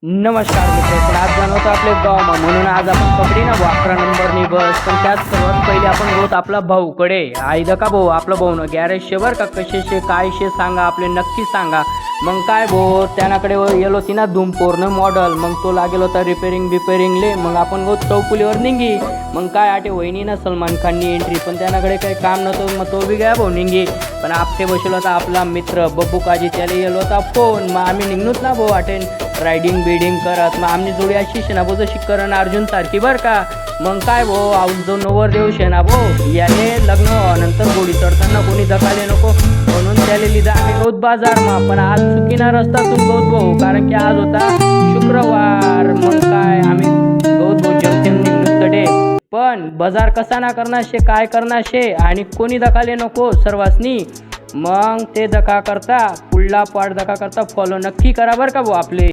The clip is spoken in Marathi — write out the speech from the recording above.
नमस्कार मित्र, पण आज जाणवतं आपले गाव म्हणून आज आपण पकडी ना 11 नंबरनी बस. पण त्यात सर्वात पहिले आपण रोज आपला भाऊकडे आई का भाऊ आपला भाऊ न गॅरेज शे बरं का, कसे काय शे सांगा आपले नक्की सांगा. मग काय भाऊ त्यानाकडे येलो होती ना धूमपोरनं मॉडल, मग तो लागेल होता रिपेरिंगले. मग आपण गो चौपुलीवर निघी. मग काय आटे वहिनी ना सलमान खाननी एंट्री, पण त्यानाकडे काही काम नव्हतं मग तो बी गया भाऊ निघी. पण आपटे बसलो होता आपला मित्र बब्बू काजी, त्याला येलो होता फोन. मग आम्ही निघणूच ना भाऊ अटेंड रायडिंग बिडिंग करत. मग आमची जोडी अशी शेणाभो जशी करण अर्जुन सारखी बरं का. मग काय भाऊ आऊन जो नवर देऊ शेणा भाऊ याने लग्न नंतर गोडी चढताना कोणी धकाले नको म्हणून त्याला लिहिलं आम्ही गौत बाजारमा. पण आज चुकीना रस्त्यातून गौत भाऊ, कारण की आज होता शुक्रवार. मग काय आम्ही गौत भाऊ जंक्शन निघून तडे, पण बाजार कसा ना करणार शे काय करणार शे आणि कोणी धकाले नको सर्वांनी. मग ते धका करता पुढला पाठ धका करता फॉलो नक्की करा बरं का भाऊ आपले.